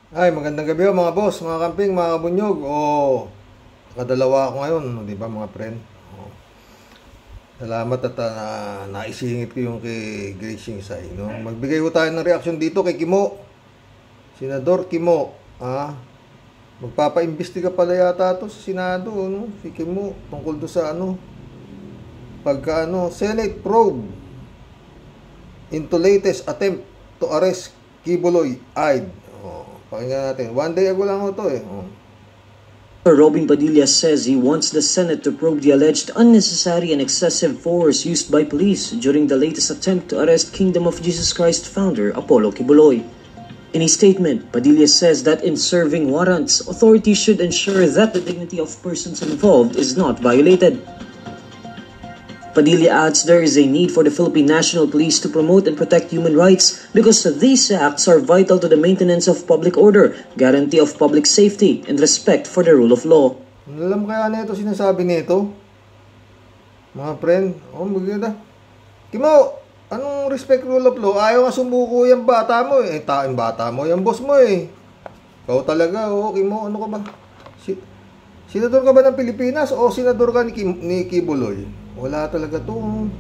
Ay, magandang gabi mga boss, mga kamping, mga kabunyog. Nakadalawa ako ngayon, di ba mga friend? Salamat at naisingit ko yung kay Grace Sai. No? Magbigay ko tayo ng reaksyon dito kay Kimo. Senador Kimo. Magpapaimbestiga pala yata to sa Senado, no? Si Kimo, tungkol do sa Senate probe into latest attempt to arrest Kibuloy Aid. Pakinggan natin. One day ago lang ito eh. Robin Padilla says he wants the Senate to probe the alleged unnecessary and excessive force used by police during the latest attempt to arrest Kingdom of Jesus Christ founder Apollo Kibuloy. In a statement, Padilla says that in serving warrants, authorities should ensure that the dignity of persons involved is not violated. Padilla adds there is a need for the Philippine National Police to promote and protect human rights because these acts are vital to the maintenance of public order, guarantee of public safety, and respect for the rule of law. Alam kaya na ito sinasabi nito? Mga friend, maganda. Kimo, anong respect rule of law? Ayaw nga sumuko yung bata mo eh. Taing bata mo, yung boss mo eh. Ikaw talaga, Kimo, ano ka ba? Senador ka ba ng Pilipinas o senador ka ni Kibuloy? Wala talaga to.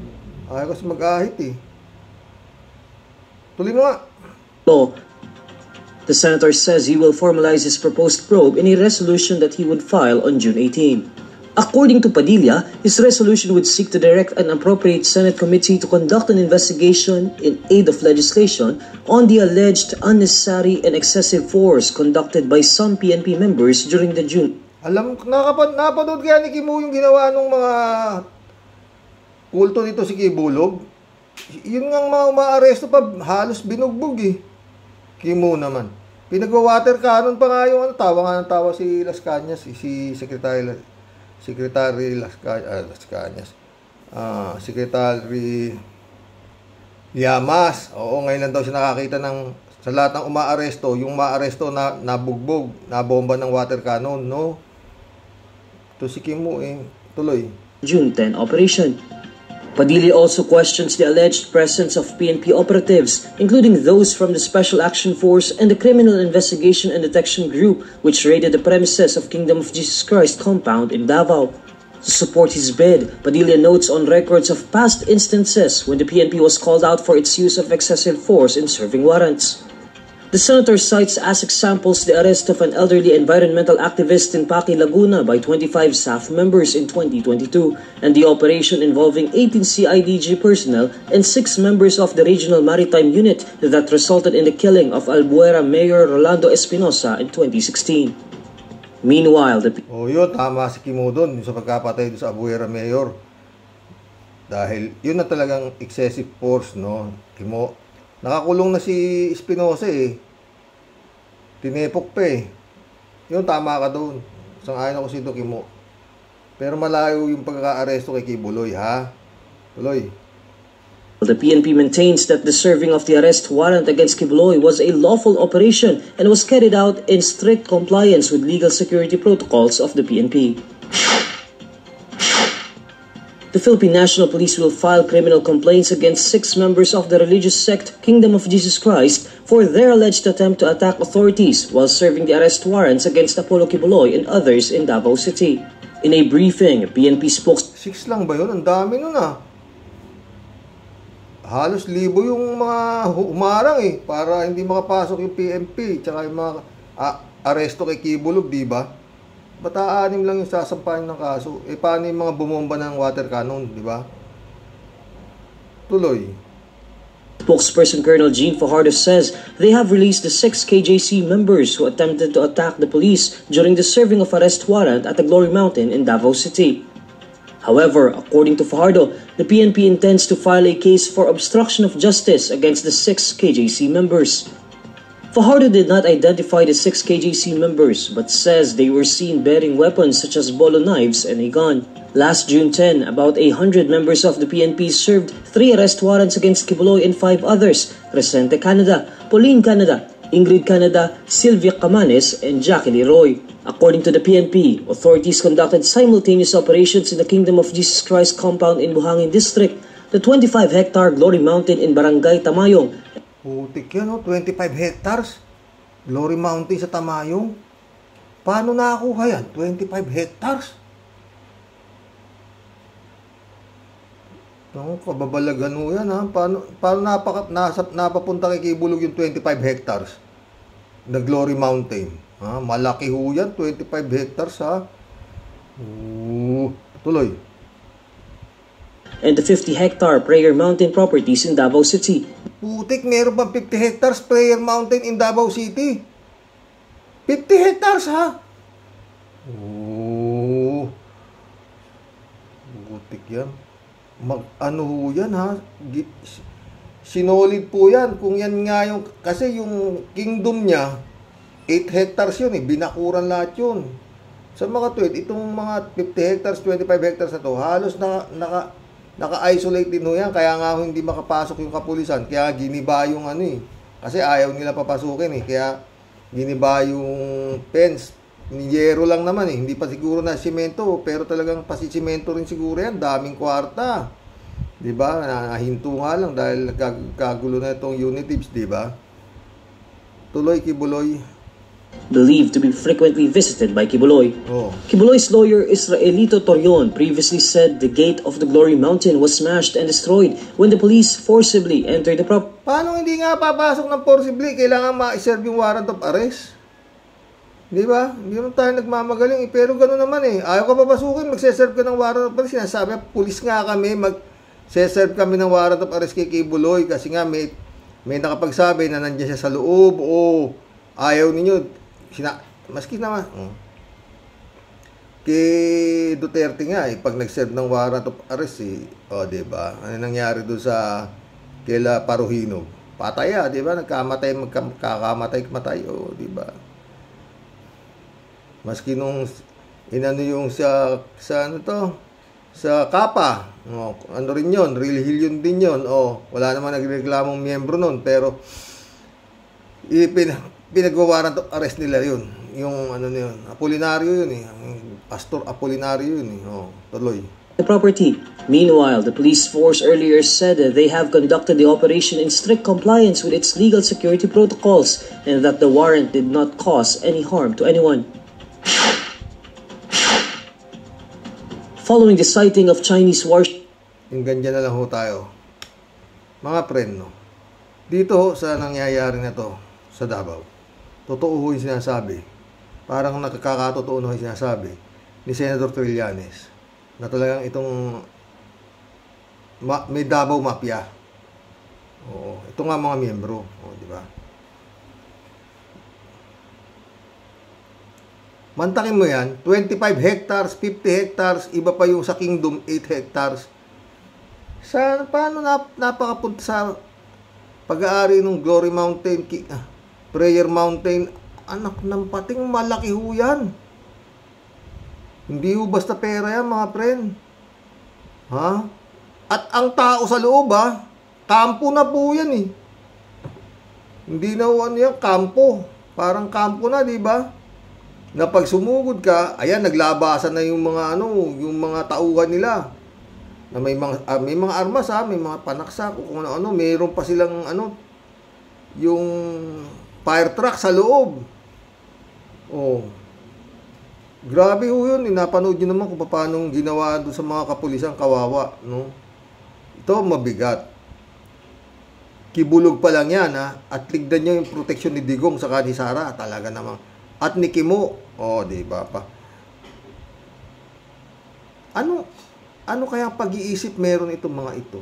Ayaw kasi mag-ahit eh. Tuloy mo nga. The senator says he will formalize his proposed probe in a resolution that he would file on June 18. According to Padilla, his resolution would seek to direct an appropriate Senate committee to conduct an investigation in aid of legislation on the alleged unnecessary and excessive force conducted by some PNP members during the June. Alam, napanood kaya ni Kimo yung ginawa ng mga kulto dito si Kibulog? Yun nga mga umaaresto pa, halos binugbog eh. Kimo naman. Pinagwa-water cannon pa nga yung tawa si Las Cañas, si Secretary Las Cañas. Secretary Llamas. Oo, ngayon lang daw siya nakakita sa lahat ng umaaresto, yung umaaresto na nabugbog, nabomba ng water cannon, no? Ito si Kimo eh. Tuloy. June 10 operation. Padilla also questions the alleged presence of PNP operatives, including those from the Special Action Force and the Criminal Investigation and Detection Group, which raided the premises of Kingdom of Jesus Christ compound in Davao. To support his bid, Padilla notes on records of past instances when the PNP was called out for its use of excessive force in serving warrants. The senator cites as examples the arrest of an elderly environmental activist in Paki, Laguna by 25 staff members in 2022 and the operation involving 18 CIDG personnel and 6 members of the Regional Maritime Unit that resulted in the killing of Albuera Mayor Rolando Espinosa in 2016. Meanwhile, yun, tama si Kimo doon sa pagkapatay doon sa Albuera Mayor. Dahil yun na talagang excessive force, no? Kimo, nakakulong na si Espinosa eh. Tinepok pa eh. Yun, tama ka doon. Sang-ayon ako si Kimo. Pero malayo yung pagkaka-aresto kay Kibuloy, ha? Tuloy. The PNP maintains that the serving of the arrest warrant against Kibuloy was a lawful operation and was carried out in strict compliance with legal security protocols of the PNP. The Philippine National Police will file criminal complaints against 6 members of the religious sect Kingdom of Jesus Christ for their alleged attempt to attack authorities while serving the arrest warrants against Apollo Kibuloy and others in Davao City. In a briefing, PNP spokesperson... 6 lang ba yun? Ang dami nun ah. Halos libo yung mga umarang eh para hindi makapasok yung PNP tsaka yung mga aresto kay Kibulog, di ba? Bata 6 lang yung sasampahan ng kaso. Paano yung mga bumomba ng water cannon, di ba? Tuloy. Spokesperson Colonel Jean Fajardo says they have released the 6 KJC members who attempted to attack the police during the serving of arrest warrant at the Glory Mountain in Davao City. However, according to Fajardo, the PNP intends to file a case for obstruction of justice against the 6 KJC members. Fajardo did not identify the 6 KJC members but says they were seen bearing weapons such as bolo knives and a gun. Last June 10, about 100 members of the PNP served 3 arrest warrants against Kibuloy and 5 others: Resente Canada, Pauline Canada, Ingrid Canada, Sylvia Camanes, and Jackie Leroy. According to the PNP, authorities conducted simultaneous operations in the Kingdom of Jesus Christ compound in Buhangin District, the 25-hectare Glory Mountain in Barangay Tamayong. Putik yan, 25 hectares. Glory Mountain sa Tamayong. Paano nakakuha yan? 25 hectares? Ang kababalagan mo yan, ha? Paano napapunta kay Kibulog yung 25 hectares na Glory Mountain? Ha? Malaki ho yan, 25 hectares, ha? Tuloy. And the 50-hectare Prayer Mountain properties in Davao City. Putik, meron bang 50 hectares Prayer Mountain in Davao City? 50 hectares, ha? Putik yan. Ano ho yan, ha? Sinolid po yan. Kung yan nga yung... Kasi yung kingdom niya, 8 hectares yun, eh. Binakuran lahat yun. Sa mga tweet, itong mga 50 hectares, 25 hectares na to, halos naka-isolate din ho yan. Kaya nga hindi makapasok yung kapulisan. Kaya giniba yung ano eh. Kasi ayaw nila papasukin eh. Kaya giniba yung fence. Niyero lang naman eh. Hindi pa siguro na simento. Pero talagang pasisimento rin siguro yan. Daming kwarta. Diba? Nahinto nga lang dahil nagkagulo na itong Unitips. Diba? Tuloy, Kibuloy. Believed to be frequently visited by Kibuloy. Kibuloy's lawyer Israelito Torion previously said the gate of the Glory Mountain was smashed and destroyed when the police forcibly entered the property. Paano hindi nga papasok ng forcibly? Kailangan ma-serve yung warrant of arrest. Di ba? Hindi naman tayo nagmamagaling. Pero gano'n naman eh. Ayaw ka papasukin, magseserve ka ng warrant of arrest. Sinasabi, pulis nga kami, magseserve kami ng warrant of arrest kay Kibuloy kasi nga may nakapagsabi na nandiyan siya sa loob o ayaw ninyo. Maski naman kay Duterte nga pag nag-serve ng warrant of arrest diba? Ano nangyari doon sa kila Paruhino? Patay diba? Magkakamatay, diba? Maski nung inano yung sa ano to? Sa Kapa, ano rin yun, Real Hill yun din yun. Wala naman nagreklamong miyembro nun, pero pinagwawarrant of arrest nila yun. Yung ano na yun, Apolinario yun eh. Pastor Apolinario yun eh. Tuloy. The property. Meanwhile, the police force earlier said that they have conducted the operation in strict compliance with its legal security protocols and that the warrant did not cause any harm to anyone. Following the sighting of Chinese warship. Yung ganyan na lang ho tayo. Mga friend, no? Dito sa nangyayari na to sa Davao, totoo ho yung sinasabi. Parang nakakatotoo ho yung sinasabi ni Senator Trillanes na talagang itong may Davao Mafia. Ito nga mga miyembro. Di ba? Mantakin mo yan, 25 hectares, 50 hectares, iba pa yung sa Kingdom, 8 hectares. Paano napakapunta sa pag-aari ng Glory Mountain, Prayer Mountain? Anak ng pating, malaki ho yan. Hindi ho basta pera yan, mga friend. Ha? At ang tao sa loob, kampo na po yan eh. Hindi na ho ano yan, kampo. Parang kampo na, di ba? Na pag sumugod ka, ayan, naglabasan na yung mga yung mga tauhan nila. Na may mga armas may mga panaksak o kung ano, mayroon pa silang yung fire truck sa loob. Grabe ho yun. Napanood nyo naman kung paano ginawa doon sa mga kapulisan, kawawa, no? Ito mabigat. Kibulog pa lang yan, at tignan nyo yung protection ni Digong sa ni Sara, talaga namang. At ni Kimo, di ba pa? Ano kaya pag-iisip meron itong mga ito?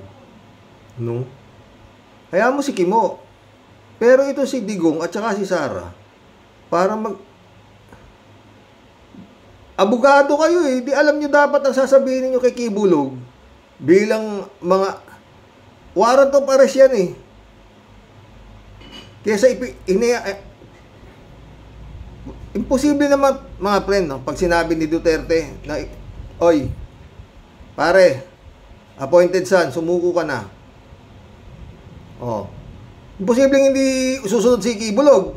No? Kaya mo si Kimo. Pero ito si Digong at saka si Sara, parang abogado kayo eh. Di alam nyo dapat ang sasabihin niyo kay Kibulog bilang mga warrant of arrest yan eh. Kesa imposible naman, mga friend, no? Pag sinabi ni Duterte na, oy, pare, appointed son, sumuko ka na. Imposible hindi susunod si Kibulog.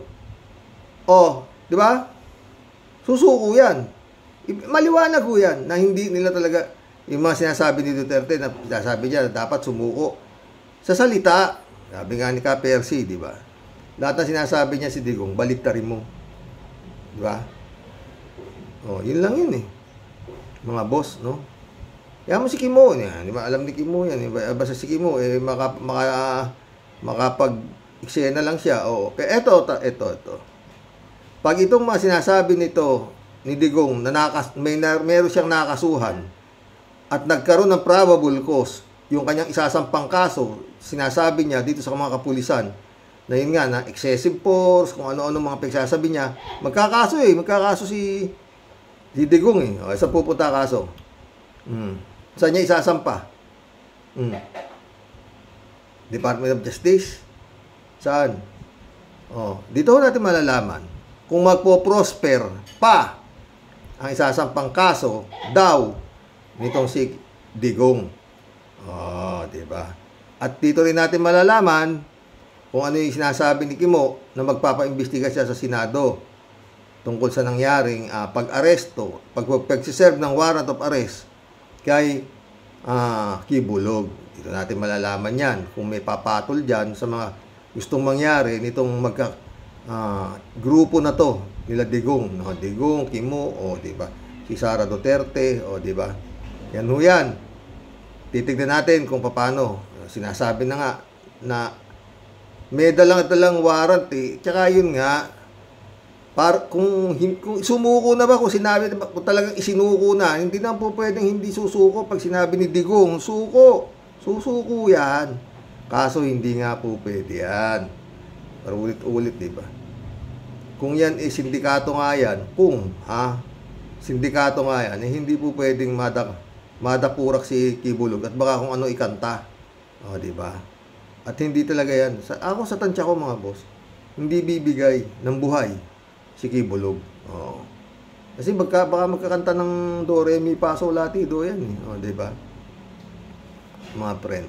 Di ba? Susuko yan. Maliwanag ho yan na hindi nila talaga yung mga sinasabi ni Duterte na sinasabi niya na dapat sumuko sa salita. Sabi nga ni Ka Percy, di ba? Lahat na sinasabi niya si Digong, baliktarin mo. Di ba? Oh, yun lang yun eh. Mga boss, no? Kaya mo si Kimo, di ba? Alam ni Kimo yan. Basta si Kimo, makapag-eksena lang siya. Oh. Kaya ito. Pag itong mga sinasabi nito, ni Digong, meron siyang nakasuhan, at nagkaroon ng probable cause, yung kanyang isasampang kaso, sinasabi niya dito sa mga kapulisan, na yun nga, na excessive force, kung ano-ano mga pagsasabi niya, magkakaso si Digong eh. O, saan pupunta kaso? Saan niya isasampa? Department of Justice? Saan? O, dito natin malalaman kung magpo-prosper pa ang isasampang kaso daw nitong si Digong. Oh, di ba? At dito rin natin malalaman kung ano yung sinasabi ni Kimo na magpapaimbestiga siya sa Senado tungkol sa nangyaring pag-aresto, pag-serve ng warrant of arrest kay Kibulog. Dito natin malalaman yan kung may papatol dyan sa mga gustong mangyari nitong grupo na to nila Digong, no? Digong, Kimo, di ba? Si Sara Duterte, di ba? Yan ho yan. Titignan natin kung paano. Sinasabi na nga na may dalang warrant eh. Tsaka yun nga, kung sumuko na ba, kung sinabi na ba, kung talagang isinuko na, hindi na po pwedeng hindi susuko pag sinabi ni Digong, susuko yan. Kaso hindi nga po pwede yan. Para ulit-ulit, di ba? Kung yan sindikato nga yan, sindikato nga yan, hindi po pwedeng madapurak si Kibulog at baka kung ano ikanta. Di ba? At hindi talaga yan. Ako sa tansya ko mga boss, hindi bibigay ng buhay si Kibulog. Kasi baka magkakanta ng Do, Re, Mi, Fa, Sol, La, Ti, Do yan eh. Di ba? Mga friend.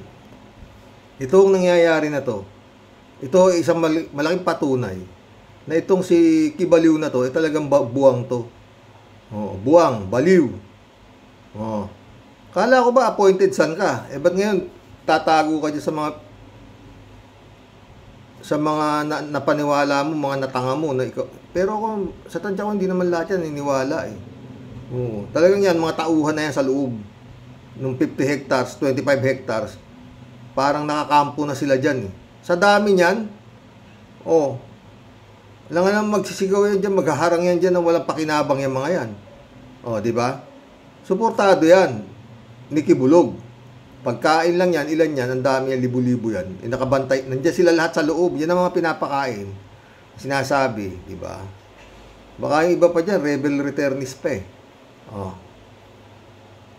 Itong nangyayari na to, ito ay isang malaking patunay na itong si Kibaliw na to ay talagang buwang to. Buwang, baliw. Kala ko ba appointed son ka? Ba't ngayon tatago ka dyan sa mga napaniwala mo, mga natanga mo na ikaw. Pero kung sa tansya ko, hindi naman lahat yan niniwala eh. Talagang yan, mga tauhan na yan sa loob ng 50 hectares, 25 hectares. Parang nakakampo na sila dyan eh. Sa dami niyan, alam nga naman magsisigaw yan dyan, maghaharang yan dyan na walang pakinabang yung mga yan. Di ba? Suportado yan ni Kibulog. Pagkain lang yan, ilan yan, ang dami yan, libu-libo yan. Nakabantay, nandiyan sila lahat sa loob. Yan ang mga pinapakain. Sinasabi, di ba? Baka yung iba pa dyan, rebel returnist pa eh.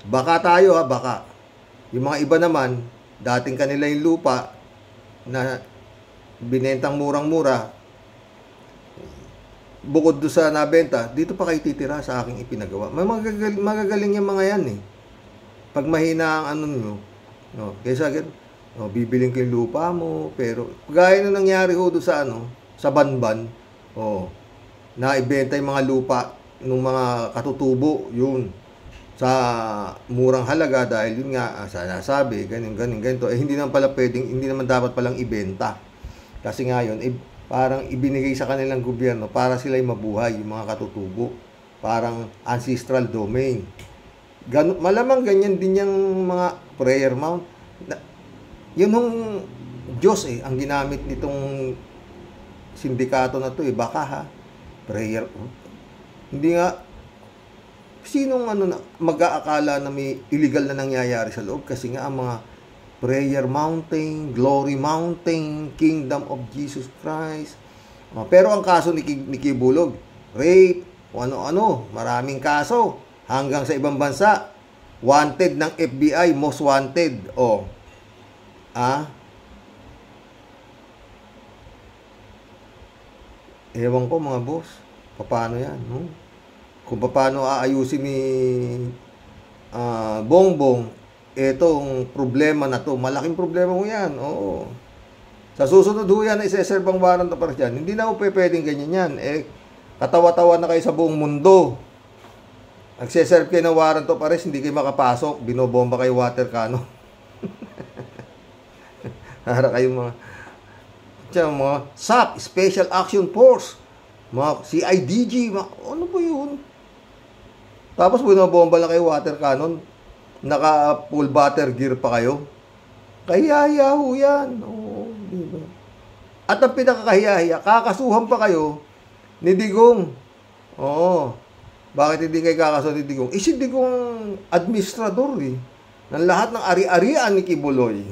Baka tayo baka. Yung mga iba naman, dating kanila yung lupa na binentang murang-mura, bukod doon sa nabenta, dito pa kayo titira sa aking ipinagawa. May magagaling yung mga yan eh. Pag mahina ang nyo, kaysa bibiling ko yung lupa mo, pero gaya na nangyari ho doon sa Banban, na ibenta yung mga lupa ng mga katutubo, yun, sa murang halaga dahil yun nga, sinasabi, ganito, hindi naman pala pwedeng, hindi naman dapat palang ibenta. Kasi nga yun, parang ibinigay sa kanilang gobyerno para sila'y mabuhay, yung mga katutubo. Parang ancestral domain. Malamang ganyan din yung mga prayer mount. Yun yung Diyos ang ginamit nitong sindikato na to baka prayer. Hindi nga, sinong mag-aakala na may illegal na nangyayari sa loob? Kasi nga ang mga prayer mountain, glory mountain, kingdom of Jesus Christ. Pero ang kaso ni Kibulog, rape, ano-ano, maraming kaso. Hanggang sa ibang bansa, wanted ng FBI, most wanted. Ewan ko mga boss, paano yan? Kung paano aayusin ni Bongbong etong problema na to. Malaking problema mo yan. Sa susunod ho yan, iseserve ang warrant of arrest yan. Hindi na po pwedeng ganyan yan. Katawa-tawa na kayo sa buong mundo. Nagseserve kayo ng warrant of arrest, hindi kayo makapasok. Binobomba kayo water cannon. Para kayong mga Tsaka mga SAP, Special Action Force, mga CIDG, mga, ano ba yun? Tapos binobomba lang kayo water cannon, naka full butter gear pa kayo. Kahiyahiya ho yan. Oo, diba? At ang pinakakahiyahiya, kakasuhan pa kayo ni Digong. Oo. Bakit hindi kayo kakasuhan ni Digong? Si Digong administrador ng lahat ng ari-arian ni Kibuloy.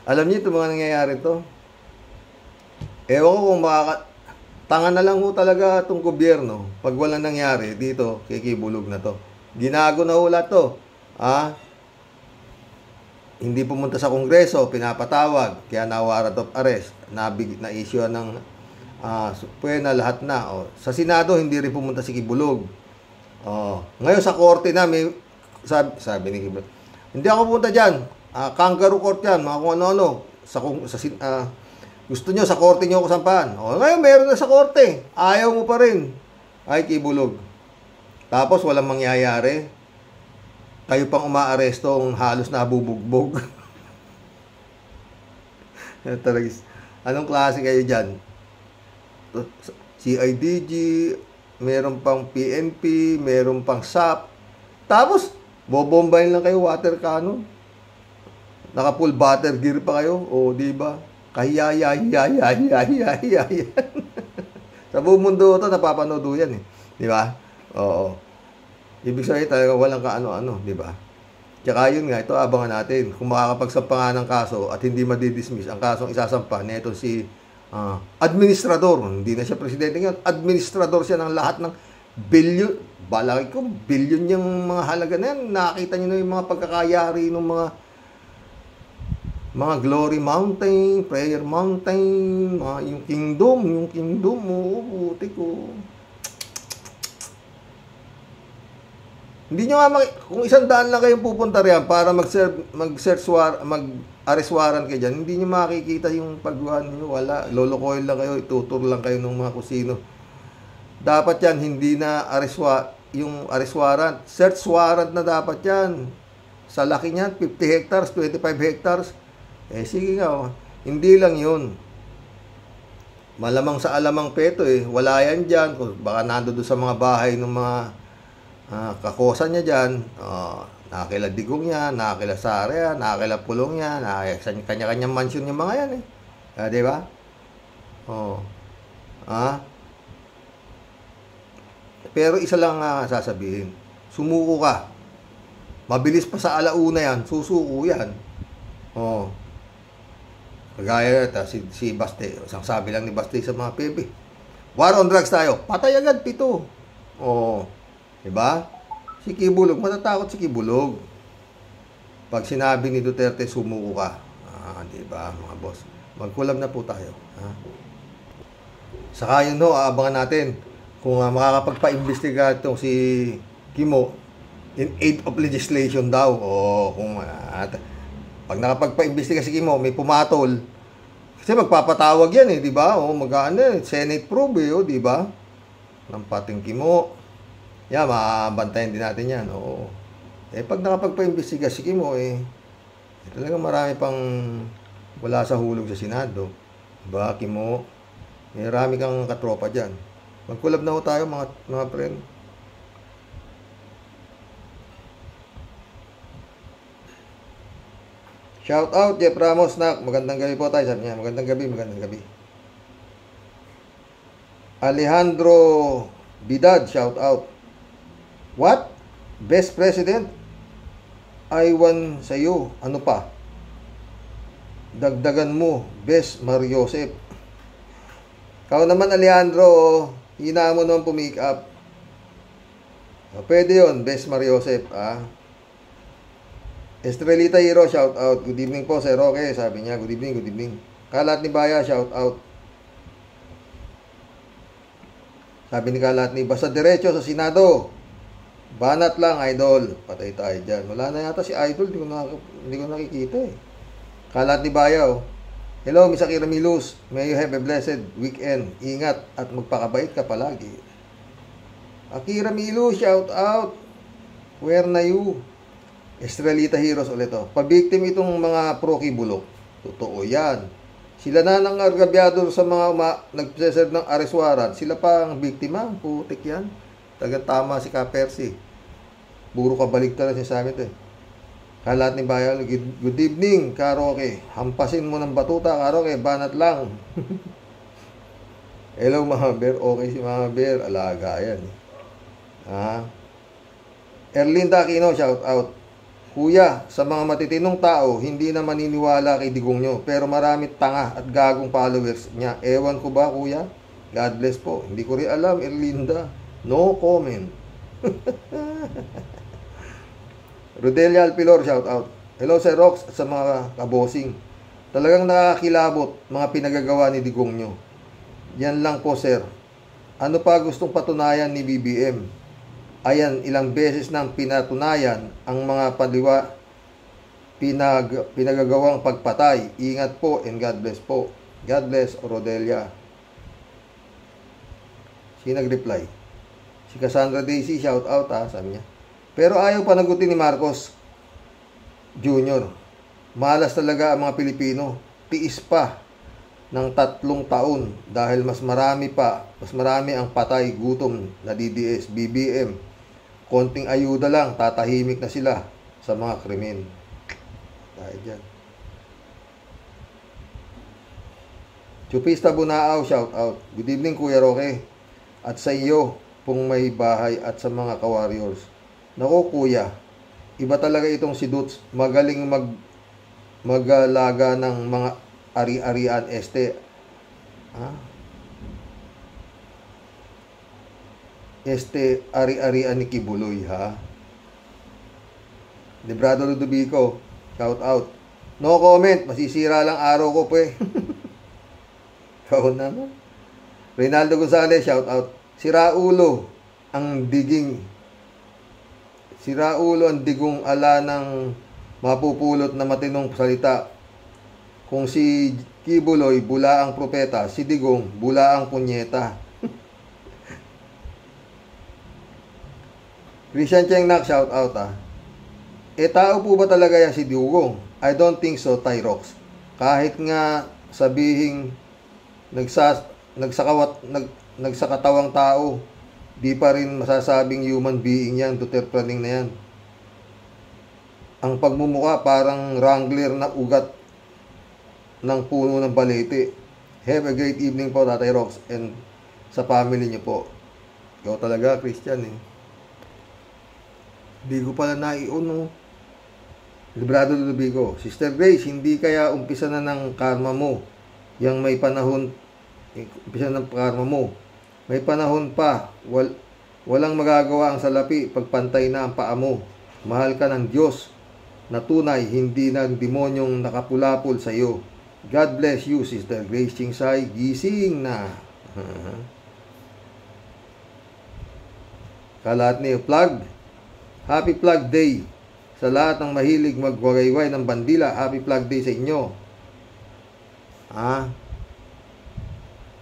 Alam niyo itong mga nangyayari to? Ewan ko kung tanga na lang ho talaga itong gobyerno pag walang nangyari dito kay Kibulog na to. Ginago na ho lahat to. Hindi pumunta sa Kongreso, pinapatawag, kaya na warrant of arrest, na-issue ng pwena lahat na. Sa Senado, hindi rin pumunta si Kibulog. Ngayon sa korte na, may sabi ni Kibulog, hindi ako pumunta dyan. Kangaroo court yan, mga kung ano-ano. Gusto nyo, sa korte nyo ako sampahan. Ngayon, meron na sa korte. Ayaw mo pa rin. Ay, Kibulog. Tapos, walang mangyayari. Kayo pang umaarestong halos nabubugbog. Anong klase kayo dyan? CIDG, meron pang PNP, meron pang SAP. Tapos, bobombahin lang kayo water cannon. Naka full butter gear pa kayo. Diba? Kahiyahiyahiyahiyahiyahiyahiyahiya. Sa buong mundo ito, napapanood yan Diba? Oo. Ibig sabihin talaga walang kaano-ano, di ba? Tsaka yun nga, ito abangan natin. Kung makakapagsampa nga ng kaso at hindi madidismiss ang kasong isasampa nito si administrador. Hindi na siya presidente ngayon. Administrador siya ng lahat ng billion. Balaki ko, billion yung mga halaga na yan. Nakita nyo na yung mga pagkakayari ng mga Glory Mountain, Prayer Mountain, yung kingdom, buti ko. Hindi nyo nga kung 100 lang kayong pupunta riyan para mag-arrest warrant kayo dyan, hindi nyo makikita yung pagguhan nyo. Wala. Lolokohin lang kayo, itutur lang kayo ng mga kusino. Dapat yan, hindi na yung arrest warrant. Search warrant na dapat yan. Sa laki niyan, 50 hectares, 25 hectares. Sige nga, hindi lang yun. Malamang sa alamang peto wala yan dyan. Baka nando doon sa mga bahay ng mga kakosan niya dyan, nakakila Digong yan, nakakila Sara yan, nakakila Pulong yan, nakakila kanya-kanyang mansion yung mga yan di ba? Pero isa lang sasabihin, sumuko ka. Mabilis pa sa alauna yan, susuko yan. Kagaya si Baste, isang sabi lang ni Baste sa mga PB, war on drugs tayo, patay agad 7. Diba? Si Kibulog, matatakot si Kibulog. Pag sinabi ni Duterte, sumuko ka. Diba, mga boss? Magkulab na po tayo. Saka yun aabangan natin kung makakapagpa-imbestiga itong si Kimo in aid of legislation daw. Pag nakapagpa-imbestiga si Kimo, may pumatol. Kasi magpapatawag yan diba? Senate probe diba? Ng pating Kimo. Mabantayan din natin yan. Pag nakapagpa-imbestiga si Kimo, talagang marami pang wala sa hulog sa Senado. Diba, Kimo? May marami kang katropa dyan. Magkulab na tayo, mga friend. Shout out, Jeff Ramos, nak. Magandang gabi po tayo. Sabi niya, magandang gabi. Alejandro Bidad, shout out. What? Best President? Iwan sa'yo. Ano pa? Dagdagan mo. Best Mariosep. Kau naman, Alejandro, hina mo naman pumick up. Pwede yun. Best Mariosep. Estrelita Hero, shout out. Good evening po, Sir Roque. Sabi niya, good evening. Kalat ni Baya, shout out. Sabi ni Kalat ni, basta diretso sa Senado. Banat lang, idol. Patay tayo dyan. Wala na yata si idol. Hindi ko nakikita Kalat ni Bayaw. Hello, Miss Akira Milus. May you have a blessed weekend. Ingat at magpakabait ka palagi. Akira Milus, shout out. Where na you? Estrelita Heroes ulit to. Pabiktim itong mga pro-Kibuloy. Totoo yan. Sila na nang argabyado sa mga nagseserve ng arrest warrant. Sila pa ang biktima. Putik yan. Tagang tama si Ka-Percy. Buro ka baligtad na sa amin to eh. Kalat ni Bayan, good evening, Karoke. Hampasin mo ng batuta, Karoke. Banat lang. Hello, Mama Bear. Okay si Mama Bear. Alaga yan. Erlinda Aquino, shout out. Kuya, sa mga matitinong tao, hindi na maniniwala kay Digong nyo. Pero marami tanga at gagong followers niya. Ewan ko ba, kuya? God bless po. Hindi ko rin alam, Erlinda. No comment. Rodelia Alpilor, shout out. Hello, Sir Rox, at sa mga kabosing. Talagang nakakilabot mga pinagagawa ni Digong nyo. Yan lang po, sir. Ano pa gustong patunayan ni BBM? Ayan, ilang beses nang pinatunayan ang mga pinagagawang pagpatay. Ingat po and God bless po. God bless, Rodelia. Sino nag-reply? Si Cassandra Daisy, shout out sabi niya. Pero ayaw panagutin ni Marcos Jr. Malas talaga ang mga Pilipino. Tiis pa ng 3 taon dahil mas marami ang patay, gutom, na DDS, BBM. Konting ayuda lang, tatahimik na sila sa mga krimen. Dahil dyan. Chupista Bunaaw, shout out. Good evening, Kuya Roque. At sa iyo pong may bahay at sa mga ka-warriors. Naku, Kuya, iba talaga itong si Dudes. Magaling magalaga ng mga ari-arian este. Este ari-arian ni Kibuloy, ha? Debrado Ludovico, shout out. No comment, masisira lang araw ko po eh. Ikaw naman. Reynaldo Gonzalez, shout out. Si Raulo ang digong ala ng mapupulot na matinong salita. Kung si Kibuloy bula ang propeta, si Digong bula ang punyeta. Christian Chengnak, shout out tao po ba talaga yan si Digong? I don't think so, Tyrox. Kahit nga sabihing nagsakatawang tao, di pa rin masasabing human being yan, Duterte na yan. Ang pagmumuka parang wrangler na ugat ng puno ng balete. Have a great evening po, Tatay Rox, and sa family niyo po. Ikaw talaga, Christian eh. Hindi ko pala naiuno. Librado Ludovico. Sister Grace, hindi kaya umpisa na ng karma mo. Yang may panahon, umpisa ng karma mo. May panahon pa. Walang magagawa ang salapi pagpantay na ang paa mo. Mahal ka ng Diyos na tunay, hindi ng demonyong nakapulapol sa iyo. God bless you, Sister Grace Chingsay. Gising na. Kalat ni Plug. Happy Flag Day sa lahat ng mahilig magwagayway ng bandila. Happy Flag Day sa inyo.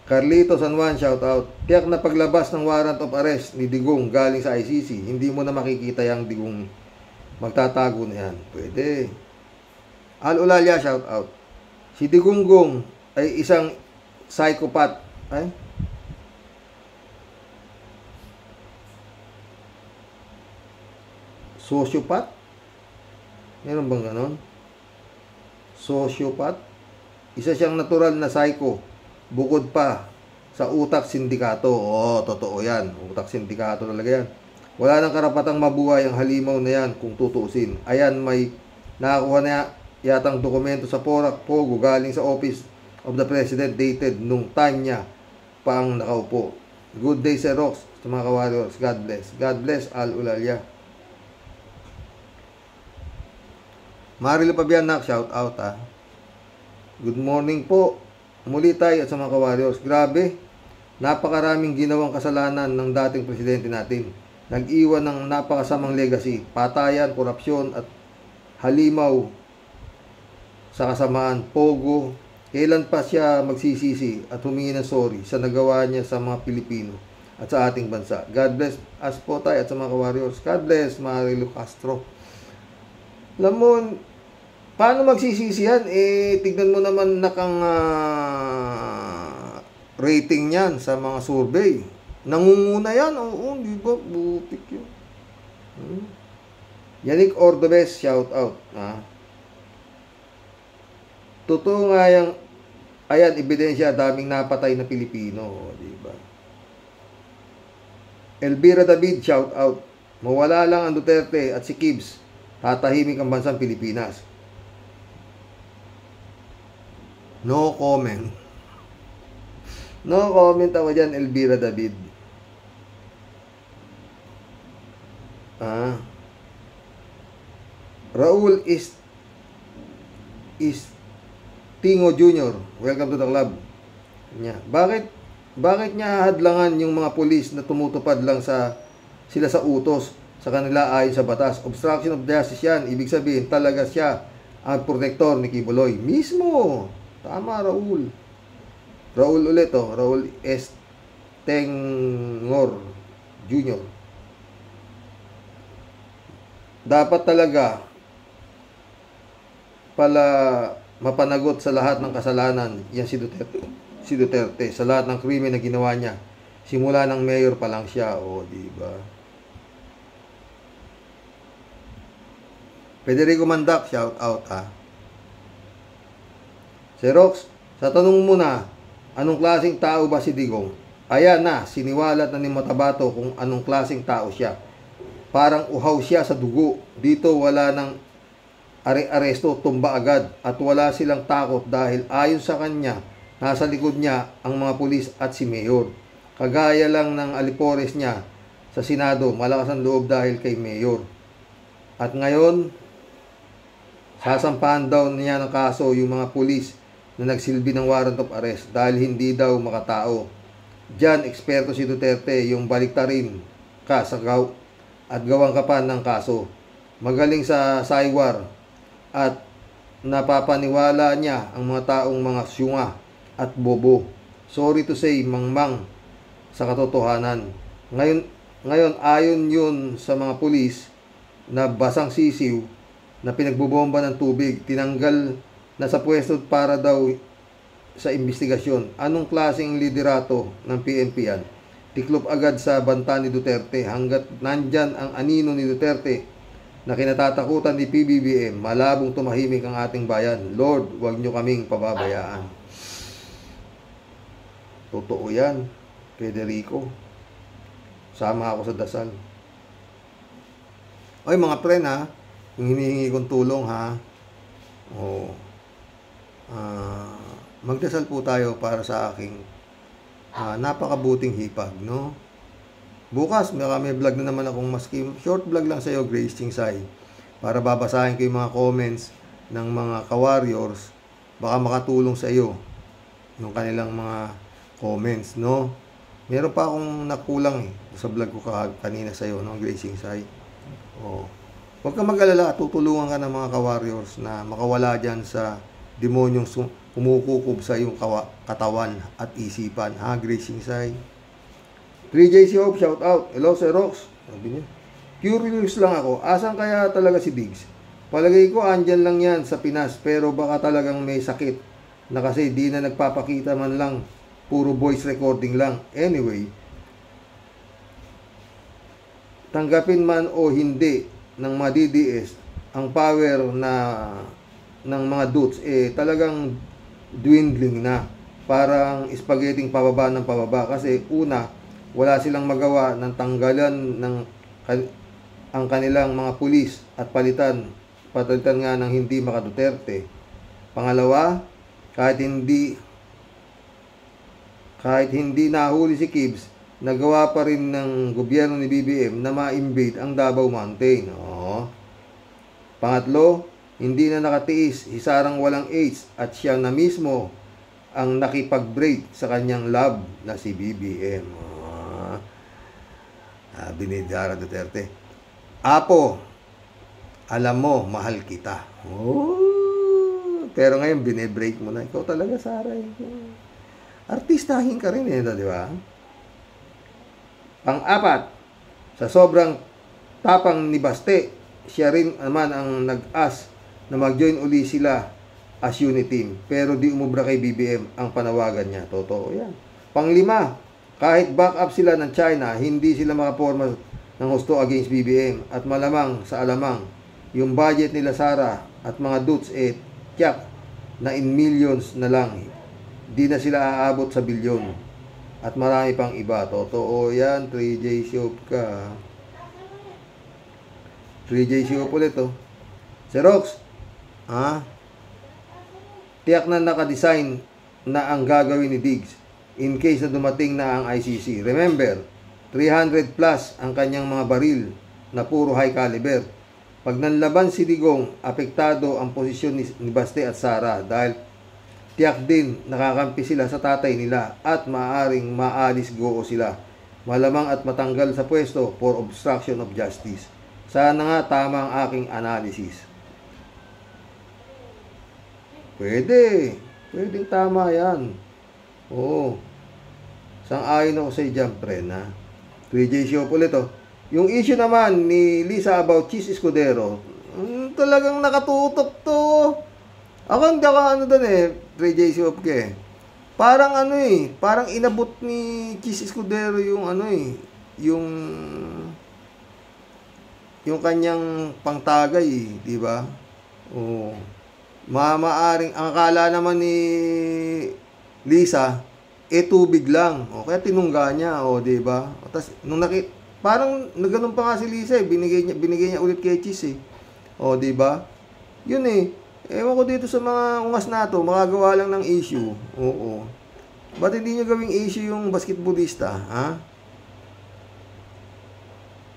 Carlito San Juan, shout out. Tiyak na paglabas ng warrant of arrest ni Digong galing sa ICC, hindi mo na makikita yung Digong magtatago na yan. Pwede. Al Ulalia, shout out. Si Digonggong ay isang psychopath. Sociopath? Meron bang ganon? Sociopath? Isa siyang natural na psycho. Bukod pa sa utak sindikato. Totoo yan. Utak sindikato talaga yan. Wala nang karapatang mabuhay ang halimaw na yan kung tutuusin. Ayan, may nakakuha na yatang dokumento sa Pogo galing sa Office of the President dated nung time niya pa ang nakaupo. Good day, Sir Rox, sa mga ka-warriors. God bless. God bless, Al Ulalia. Marilo Pabianak, shout out Good morning po. Muli tayo at sa mga ka-warriors. Grabe, napakaraming ginawang kasalanan ng dating presidente natin. Nag-iwan ng napakasamang legacy, patayan, korupsyon at halimaw sa kasamaan. Pogo, kailan pa siya magsisisi at humingi ng sorry sa nagawa niya sa mga Pilipino at sa ating bansa. God bless us po tayo at sa mga ka-warriors. God bless, Marilo Castro. Alam mo, paano magsisisi yan? Tignan mo naman rating yan sa mga survey. Nangunguna yan. Oo, di ba? Butik yun. Yannick Ordovez, shout out. Totoo nga yung, ayan, ebidensya, daming napatay na Pilipino. Di ba? Elvira David, shout out. Mawala lang ang Duterte at si Gibbs, tatahimik ang bansang Pilipinas. No comment. No comment ako dyan, Elvira David. Raul is Tingo Jr. Welcome to the club. Bakit niya hadlangan yung mga pulis na tumutupad lang sila sa utos sa kanila ayon sa batas? Obstruction of justice yan. Ibig sabihin talaga siya ang protektor ni Kibuloy. Mismo. Tama, Raul. Raul ulit, Raul S. Tengor Jr. Dapat talaga pala mapanagot sa lahat ng kasalanan yan si Duterte sa lahat ng krimen na ginawa niya simula ng mayor pa lang siya, di ba? Federico Mandak, shout out Si Rox, sa tanong mo na anong klaseng tao ba si Digong? Ayan na, siniwalat na ni Matabato kung anong klaseng tao siya. Parang uhaw siya sa dugo. Dito wala nang aresto, tumba agad at wala silang takot dahil ayon sa kanya, nasa likod niya ang mga pulis at si Mayor. Kagaya lang ng alipores niya sa Senado, malakas ang loob dahil kay Mayor. At ngayon, sasampahan daw niya ng kaso yung mga pulis na nagsilbi ng warrant of arrest dahil hindi daw makatao. Diyan, eksperto si Duterte, yung baliktarin ka sa at gawang kapan ng kaso. Magaling sa saywar at napapaniwala niya ang mga taong mga syunga at bobo. Sorry to say, mangmang sa katotohanan. Ngayon ayon yun sa mga pulis na basang sisiw na pinagbobomba ng tubig, tinanggal na sa pwesto para daw sa investigasyon. Anong klaseng liderato ng PNP yan? Tiklop agad sa banta ni Duterte hanggat nandyan ang anino ni Duterte na kinatatakutan ni PBBM, malabong tumahimik ang ating bayan. Lord, huwag nyo kaming pababayaan. Totoo yan, Federico. Sama ako sa dasal. Ay, mga friend yung hinihingi kong tulong magdasal po tayo para sa aking napakabuting hipag, no? Bukas, may vlog na naman akong maski short vlog lang sa iyo, Grace Chingsay, para babasahin ko yung mga comments ng mga ka-warriors, baka makatulong sa iyo yung kanilang mga comments, no? Meron pa akong nakulang sa vlog ko kanina sa iyo, no, Grace Chingsay. Huwag kang mag-alala, tutulungan ka ng mga ka-warriors na makawala dyan sa demonyong kumukukob sa iyong katawan at isipan. Grace Chingsay. 3JC Hope, shout out. Hello, Sir Rox. Sabi niya, curious lang ako, asan kaya talaga si Diggs? Palagay ko, andyan lang yan sa Pinas, pero baka talagang may sakit na kasi di na nagpapakita man lang, puro voice recording lang. Anyway, tanggapin man o hindi ng mga DDS ang power ng mga dudes, talagang dwindling na. Parang spaghetti pababa ng pababa. Kasi una, wala silang magawa ng tanggalan ang kanilang mga pulis at palitan nga ng hindi maka-Duterte. Pangalawa, kahit hindi nahuli si Gibbs, nagawa pa rin ng gobyerno ni BBM na ma-invade ang Davao Mountain. Pangatlo, hindi na nakatiis, isarang walang AIDS at siya na mismo ang nakipag-break sa kanyang love na si BBM. Sabi ni Sara Duterte, Apo, alam mo, mahal kita. Pero ngayon, binibreak mo na. Ikaw talaga, Sara. Artistahin ka rin di ba? Pang-apat, sa sobrang tapang ni Baste, siya rin naman ang nag-ask na mag-join uli sila as unit team. Pero di umubra kay BBM ang panawagan niya. Totoo yan. Panglima, kahit back up sila ng China, hindi sila makaporma ng husto against BBM. At malamang sa alamang, yung budget nila Sara at mga dudes tiyak na in millions na lang. Di na sila aabot sa bilyon. At marami pang iba. Totoo yan. 3J Shop ka. 3J Shop ulit oh. Xerox. Tiyak na nakadesign na ang gagawin ni Diggs in case na dumating na ang ICC. Remember, 300 plus ang kanyang mga baril na puro high caliber. Pag nanlaban si Digong, apektado ang posisyon ni Baste at Sara dahil tiyak din nakakampi sila sa tatay nila at maaaring maalis goo sila. Malamang at matanggal sa pwesto for obstruction of justice. Sana nga tama ang aking analysis. Pwedeng tama yan. Oo. Sang-ayon ako sa dyan, friend, ha? 3J Show ulit, oh. Yung issue naman ni Lisa about Chis Escudero, talagang nakatutok to. Ako hindi ako doon 3J Show Parang parang inabot ni Chis Escudero yung yung kanyang pangtagay, di ba? Oo. Maaaring ang akala naman ni Lisa tubig lang. O kaya tinungga niya, di ba? Tapos nung parang nagganun pa nga si Lisa binigay niya ulit kay Chis di ba? Yun ewan ko dito sa mga ungas na to, makagawa lang ng issue. Oo. Ba't hindi niyo gawing issue yung basketballista, ha?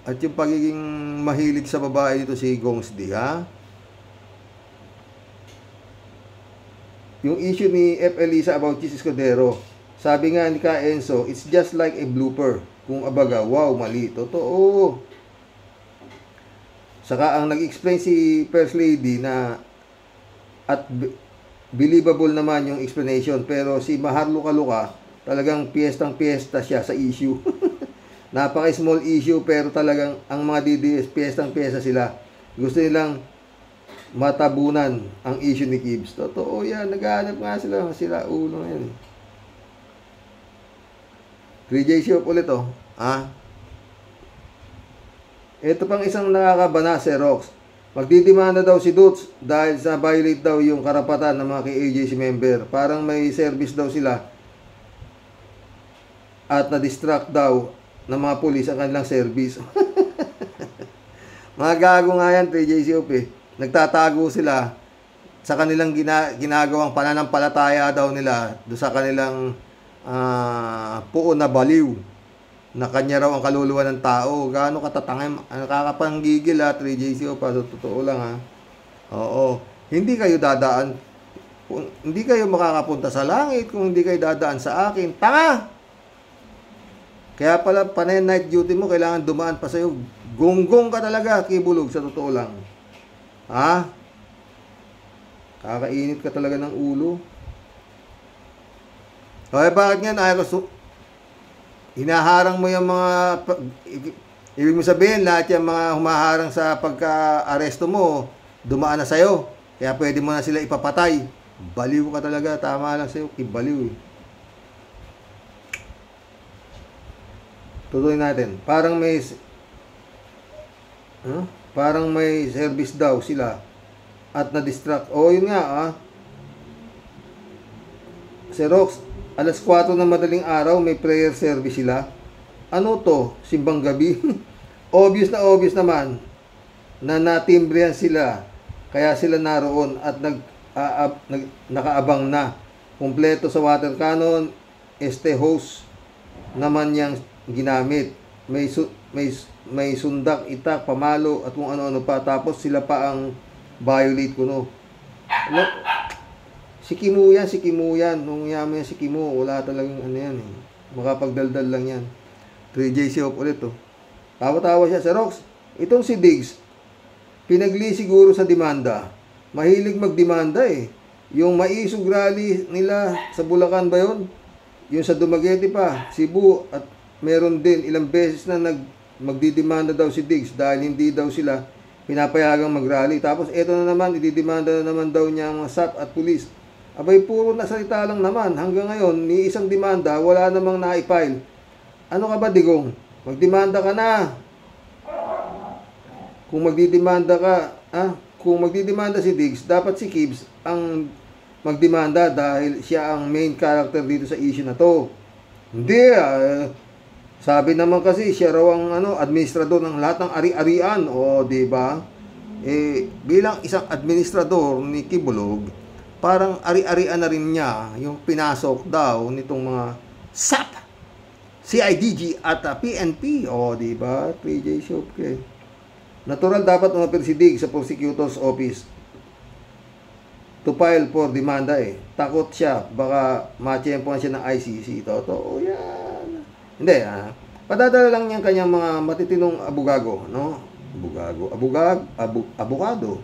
At yung pagiging mahilig sa babae dito si Gongs D, ha? Yung issue ni F. Elisa about Chis Escudero, sabi nga ni Ka Enzo, it's just like a blooper. Kung abaga, wow, mali. Totoo. Saka ang nag-explain si First Lady na at believable naman yung explanation, pero si Mahar Luka talagang piyestang-piyesta siya sa issue. Napaka-small issue pero talagang ang mga DDS piyestang-piyesta sila. Gusto nilang matabunan ang issue ni Gibbs. Totoo yan. Naghahanap nga sila ulo na yan. 3J Shop ulit Ito pang isang nakakabana, Xerox. Magdidemanda daw si Dutz dahil sa violate daw yung karapatan ng mga KAJC member. Parang may service daw sila at na-distract daw ng mga pulis ang kanilang service. Mga gago nga yan, 3J Shop Nagtatago sila sa kanilang ginagawang pananampalataya daw nila do sa kanilang puon na baliw na kanya raw ang kaluluwa ng tao. Gaano katatangay, nakakapanggigil 3JCO pa, totoo lang Oo, hindi kayo makakapunta sa langit kung hindi kayo dadaan sa akin. Tanga! Kaya pala panay night duty mo, kailangan dumaan pa sa'yo. Gonggong ka talaga, kibulog, sa totoo lang. Kakainit ka talaga ng ulo. Okay, bakit nga hinaharang mo yung mga ibig mo sabihin lahat yung mga humaharang sa pagka-aresto mo dumaan na sa'yo, kaya pwede mo na sila ipapatay. Baliw ka talaga, tama lang sa'yo, ibaliw Tuloy natin. Parang may service daw sila at na-distract. Yun nga Xerox, alas 4 ng madaling araw, may prayer service sila. Ano to? Simbang gabi? Obvious naman na natimbrihan sila. Kaya sila naroon at nakaabang na. Kompleto sa water cannon, host naman niyang ginamit. May sundak, itak, pamalo, at kung ano-ano pa. Tapos sila pa ang violate kuno. Si Kimu yan. Nung yaman yan si Kimu, wala talagang makapagdaldal lang yan. 3J Shop ulit Tawa-tawa siya. Xerox, itong si Diggs, pinagli siguro sa demanda. Mahilig magdemanda Yung maisog rally nila sa Bulacan ba yun? Yung sa Dumaguete pa, Cebu, at meron din ilang beses na magdidemanda daw si Diggs dahil hindi daw sila pinapayagang mag-rally. Tapos ito na naman, ididemanda na naman daw niya ang mga SAP at pulis. Abay, puro na salita lang naman. Hanggang ngayon, ni isang demanda, wala namang naipile. Ano ka ba, Digong? Magdemanda ka na. Kung magdidemanda ka, kung magdidemanda si Diggs, dapat si Kibbs ang magdemanda dahil siya ang main character dito sa issue na to. Hindi, sabi naman kasi siya raw ang administrador ng lahat ng ari-arian. O, di ba? Bilang isang administrador ni Kibulob, parang ari-arian na rin niya yung pinasok daw nitong mga SAP, CIDG at PNP. O, di ba? 3J Shopke. Natural dapat umapir si Diggs sa prosecutor's office to file for demanda Takot siya, baka matiyempohan siya ng ICC. Totoo yan. Hindi, padadala lang niya kanyang mga matitinong abogado, no? Abogado.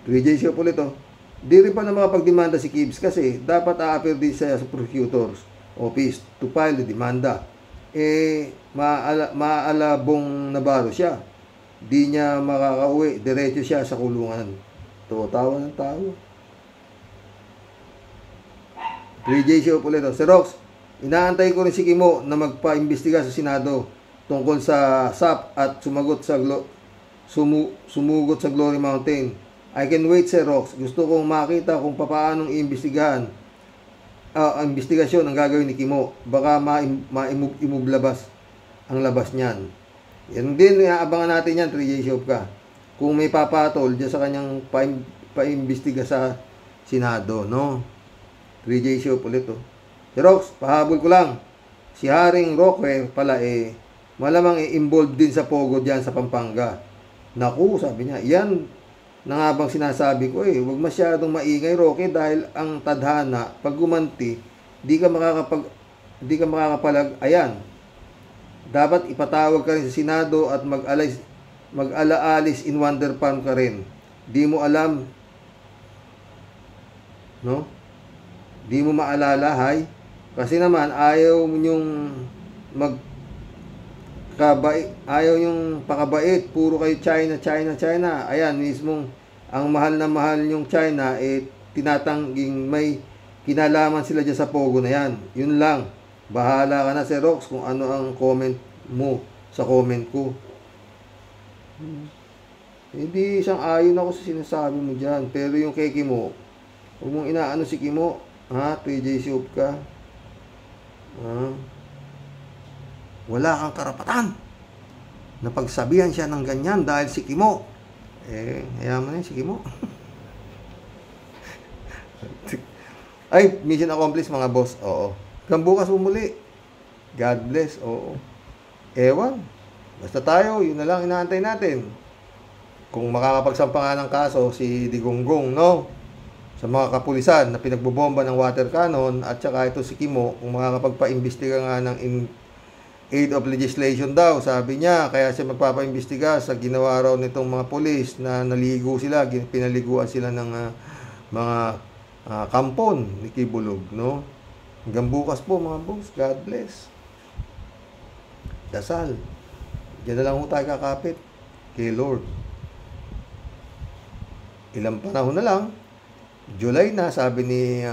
3J siya po nito. Di rin pa na makapagdemanda si Kibbs kasi dapat a-appear din siya sa prosecutor's office to file the demanda. Maalabong Navarro siya. Di niya makakauwi. Diretso siya sa kulungan. Tawa ng tao. 3J show po ulit. Sir Rox, inaantay ko rin si Kimo na magpa-imbestiga sa Senado tungkol sa SAP at sumugot sa Glory Mountain. I can wait, Sir Rox. Gusto kong makita kung paanong iimbestigahan ang investigasyon ang gagawin ni Kimo. Baka ma-imove ang labas niyan. Yan din, aabangan natin yan, 3J show ka. Kung may papatol dyan sa kanyang pa-imbestiga sa Senado, no? 3J show ulit Si Rox, pahabol ko lang. Si Haring Roque pala malamang involved din sa Pogo diyan sa Pampanga. Naku, sabi niya, yan na nga bang sinasabi ko huwag masyadong maingay, Roque, dahil ang tadhana, pag gumanti, di ka makakapalag, ayan. Dapat ipatawag ka rin sa Senado at mag-alaalis in wonder palm ka rin. Di mo alam, no? Di mo maalala, hay? Kasi naman, ayaw nyong ayaw yung pakabait. Puro kayo China. Ayan, mismong ang mahal na mahal yung China, tinatangging may kinalaman sila dyan sa Pogo na yan. Yun lang. Bahala ka na, Sir Rox, kung ano ang comment mo sa comment ko. Hindi isang ayon ako sa sinasabi mo dyan. Pero yung kay Kimo, huwag mong inaano si Kimo. 3J Soup ka. Wala kang karapatan na pagsabihan siya ng ganyan dahil si Kimo. Hayaan mo na si Kimo. Ay, mission accomplished mga boss. Oo. Hanggang bukas umuli. God bless. Oo. Ewan. Basta tayo, yun na lang inaantay natin. Kung makakapagsampa nga ng kaso si Digonggong, no? Sa mga kapulisan na pinagbobomba ng water cannon at saka ito si Kimo, kung makakapagpa-imbestiga nga ng aid of legislation daw, sabi niya, kaya siya magpapa-imbestiga sa ginawa raw nitong mga pulis na naligo sila, pinaliguan sila ng mga kampon ni Kibulog, no? Hanggang bukas po mga boss, God bless. Dasal. Diyan na lang tayo kakapit kay Lord. Ilang panahon na lang, July na, sabi ni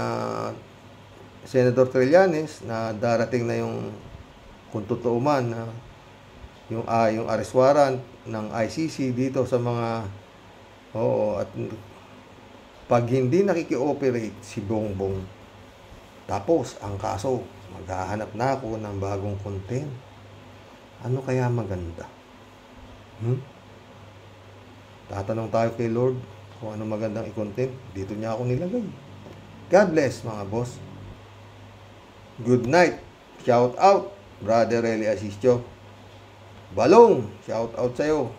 Senator Trillanes na darating na yung, kung totoo man, yung arrest warrant ng ICC dito sa mga at pag hindi nakiki-operate si Bongbong, tapos ang kaso, maghahanap na ako ng bagong content. Ano kaya maganda? Tatanong tayo kay Lord kung ano magandang i-content. Dito niya ako nilagay. God bless mga boss. Good night. Shout out Brother Eli Asistio. Balong, shout out sa'yo.